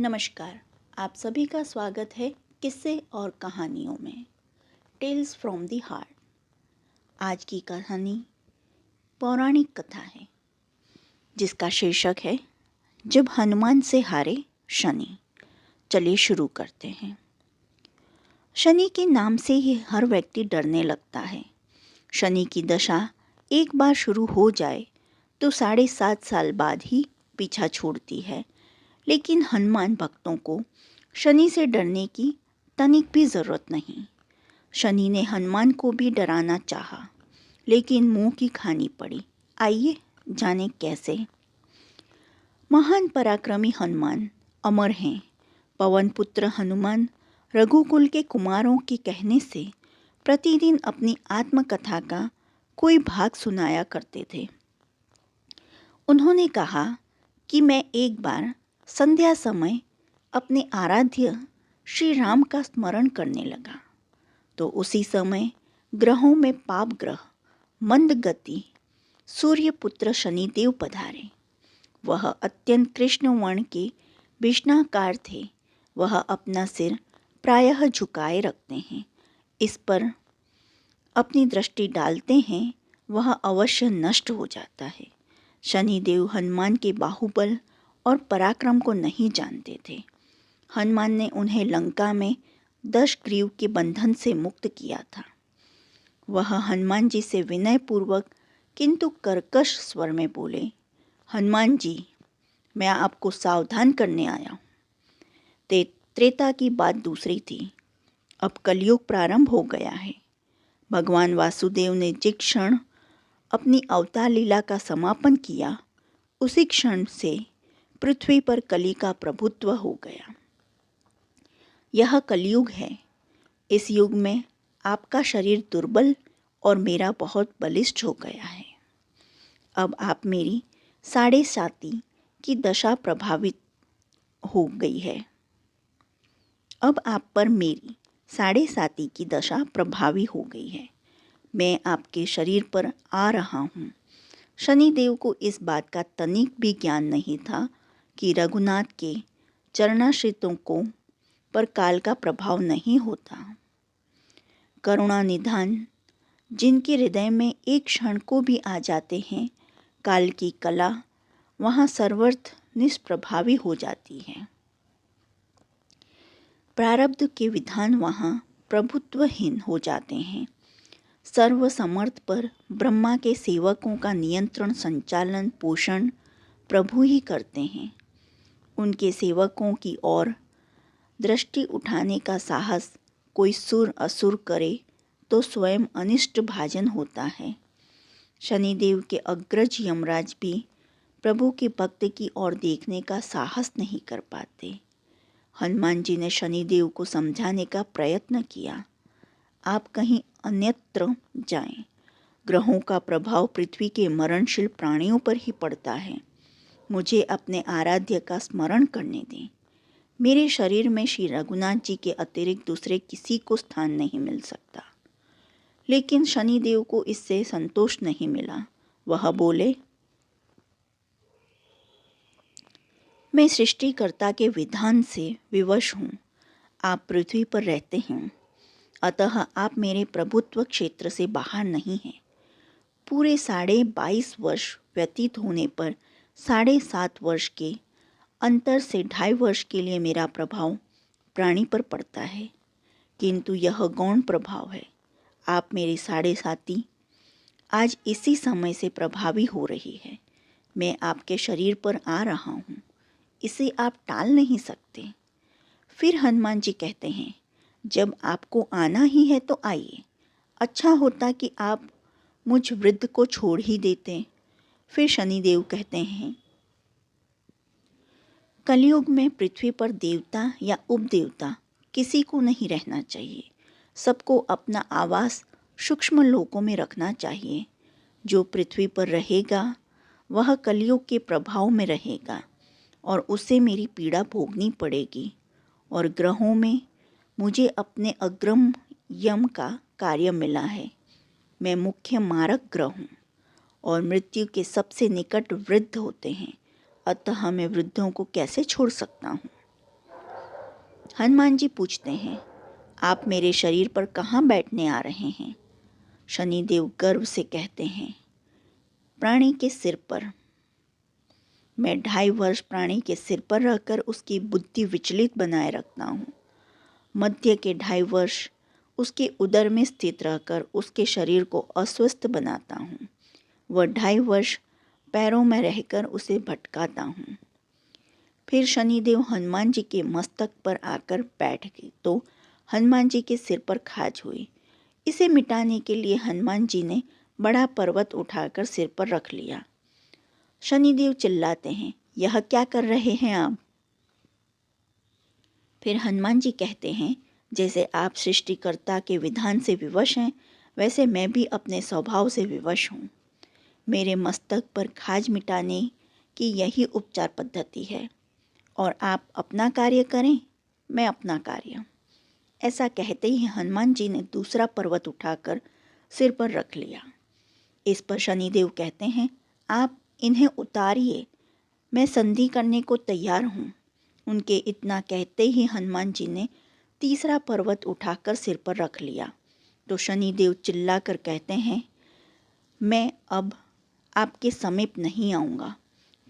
नमस्कार। आप सभी का स्वागत है किस्से और कहानियों में टेल्स फ्रॉम द हार्ट। आज की कहानी पौराणिक कथा है जिसका शीर्षक है जब हनुमान से हारे शनि। चलिए शुरू करते हैं। शनि के नाम से ही हर व्यक्ति डरने लगता है। शनि की दशा एक बार शुरू हो जाए तो 7.5 साल बाद ही पीछा छोड़ती है। लेकिन हनुमान भक्तों को शनि से डरने की तनिक भी जरूरत नहीं। शनि ने हनुमान को भी डराना चाहा, लेकिन मुंह की खानी पड़ी। आइए जाने कैसे। महान पराक्रमी हनुमान अमर हैं। पवन पुत्र हनुमान रघुकुल के कुमारों के कहने से प्रतिदिन अपनी आत्मकथा का कोई भाग सुनाया करते थे। उन्होंने कहा कि मैं एक बार संध्या समय अपने आराध्य श्री राम का स्मरण करने लगा तो उसी समय ग्रहों में पाप ग्रह मंद गति सूर्यपुत्र शनिदेव पधारे। वह अत्यंत कृष्ण वर्ण के विष्णाकार थे। वह अपना सिर प्रायः झुकाए रखते हैं। इस पर अपनी दृष्टि डालते हैं, वह अवश्य नष्ट हो जाता है। शनिदेव हनुमान के बाहुबल और पराक्रम को नहीं जानते थे। हनुमान ने उन्हें लंका में 10 ग्रीव के बंधन से मुक्त किया था। वह हनुमान जी से विनयपूर्वक किंतु कर्कश स्वर में बोले, हनुमान जी, मैं आपको सावधान करने आया हूँ। त्रेता की बात दूसरी थी। अब कलयुग प्रारंभ हो गया है। भगवान वासुदेव ने जिस क्षण अपनी अवतार लीला का समापन किया, उसी क्षण से पृथ्वी पर कली का प्रभुत्व हो गया। यह कलयुग है। इस युग में आपका शरीर दुर्बल और मेरा बहुत बलिष्ठ हो गया है। अब आप मेरी 7.5 की दशा प्रभावित हो गई है। अब आप पर मेरी 7.5 की दशा प्रभावी हो गई है। मैं आपके शरीर पर आ रहा हूँ। शनिदेव को इस बात का तनिक भी ज्ञान नहीं था कि रघुनाथ के चरणाश्रितों को पर काल का प्रभाव नहीं होता। करुणा निधान जिनके हृदय में एक क्षण को भी आ जाते हैं, काल की कला वहाँ सर्वत्र निष्प्रभावी हो जाती है। प्रारब्ध के विधान वहाँ प्रभुत्वहीन हो जाते हैं। सर्वसमर्थ पर ब्रह्मा के सेवकों का नियंत्रण, संचालन, पोषण प्रभु ही करते हैं। उनके सेवकों की ओर दृष्टि उठाने का साहस कोई सुर असुर करे तो स्वयं अनिष्ट भाजन होता है। शनिदेव के अग्रज यमराज भी प्रभु के भक्त की ओर देखने का साहस नहीं कर पाते। हनुमान जी ने शनिदेव को समझाने का प्रयत्न किया, आप कहीं अन्यत्र जाएं। ग्रहों का प्रभाव पृथ्वी के मरणशील प्राणियों पर ही पड़ता है। मुझे अपने आराध्य का स्मरण करने दें। मेरे शरीर में श्री रघुनाथ जी के अतिरिक्त दूसरे किसी को स्थान नहीं मिल सकता। लेकिन शनिदेव को इससे संतोष नहीं मिला। वह बोले, मैं सृष्टिकर्ता के विधान से विवश हूँ। आप पृथ्वी पर रहते हैं, अतः आप मेरे प्रभुत्व क्षेत्र से बाहर नहीं हैं। पूरे 22.5 वर्ष व्यतीत होने पर 7.5 वर्ष के अंतर से 2.5 वर्ष के लिए मेरा प्रभाव प्राणी पर पड़ता है, किंतु यह गौण प्रभाव है। आप मेरी 7.5 आज इसी समय से प्रभावी हो रही है। मैं आपके शरीर पर आ रहा हूँ, इसे आप टाल नहीं सकते। फिर हनुमान जी कहते हैं, जब आपको आना ही है तो आइए। अच्छा होता कि आप मुझ वृद्ध को छोड़ ही देते। फिर शनिदेव कहते हैं, कलयुग में पृथ्वी पर देवता या उपदेवता किसी को नहीं रहना चाहिए। सबको अपना आवास सूक्ष्म लोकों में रखना चाहिए। जो पृथ्वी पर रहेगा वह कलयुग के प्रभाव में रहेगा और उसे मेरी पीड़ा भोगनी पड़ेगी। और ग्रहों में मुझे अपने अग्रम यम का कार्य मिला है। मैं मुख्य मारक ग्रह हूँ और मृत्यु के सबसे निकट वृद्ध होते हैं, अतः मैं वृद्धों को कैसे छोड़ सकता हूँ। हनुमान जी पूछते हैं, आप मेरे शरीर पर कहाँ बैठने आ रहे हैं? शनिदेव गर्व से कहते हैं, प्राणी के सिर पर। मैं 2.5 वर्ष प्राणी के सिर पर रहकर उसकी बुद्धि विचलित बनाए रखता हूँ। मध्य के 2.5 वर्ष उसके उदर में स्थित रहकर उसके शरीर को अस्वस्थ बनाता हूँ। वह 2.5 वर्ष पैरों में रहकर उसे भटकाता हूँ। फिर शनिदेव हनुमान जी के मस्तक पर आकर बैठ गए तो हनुमान जी के सिर पर खाज हुई। इसे मिटाने के लिए हनुमान जी ने बड़ा पर्वत उठाकर सिर पर रख लिया। शनिदेव चिल्लाते हैं, यह क्या कर रहे हैं आप? फिर हनुमान जी कहते हैं, जैसे आप सृष्टिकर्ता के विधान से विवश हैं, वैसे मैं भी अपने स्वभाव से विवश हूँ। मेरे मस्तक पर खाज मिटाने की यही उपचार पद्धति है और आप अपना कार्य करें, मैं अपना कार्य। ऐसा कहते ही हनुमान जी ने दूसरा पर्वत उठाकर सिर पर रख लिया। इस पर शनिदेव कहते हैं, आप इन्हें उतारिए, मैं संधि करने को तैयार हूँ। उनके इतना कहते ही हनुमान जी ने तीसरा पर्वत उठाकर सिर पर रख लिया तो शनिदेव चिल्लाकर कहते हैं, मैं अब आपके समीप नहीं आऊँगा।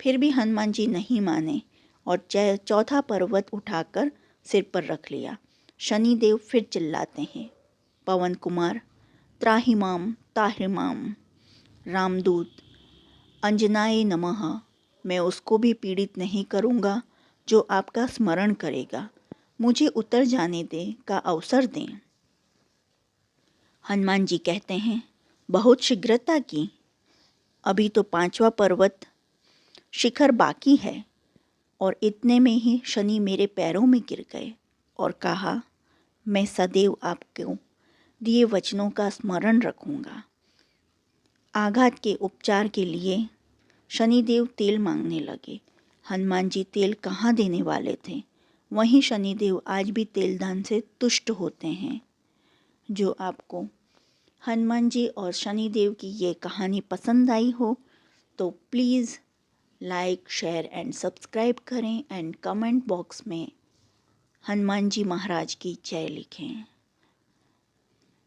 फिर भी हनुमान जी नहीं माने और चौथा पर्वत उठाकर सिर पर रख लिया। शनिदेव फिर चिल्लाते हैं, पवन कुमार, त्राहिमाम ताहिमाम, रामदूत, अंजनाय नमः। मैं उसको भी पीड़ित नहीं करूँगा जो आपका स्मरण करेगा। मुझे उतर जाने दें का अवसर दें। हनुमान जी कहते हैं, बहुत शीघ्रता की, अभी तो 5वां पर्वत शिखर बाकी है। और इतने में ही शनि मेरे पैरों में गिर गए और कहा, मैं सदैव आपको दिए वचनों का स्मरण रखूँगा। आघात के उपचार के लिए शनिदेव तेल मांगने लगे। हनुमान जी तेल कहाँ देने वाले थे? वहीं शनिदेव आज भी तेलदान से तुष्ट होते हैं। जो आपको हनुमान जी और शनिदेव की ये कहानी पसंद आई हो तो please like, share and subscribe करें एंड कमेंट बॉक्स में हनुमान जी महाराज की जय लिखें।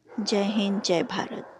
जय हिंद, जय भारत।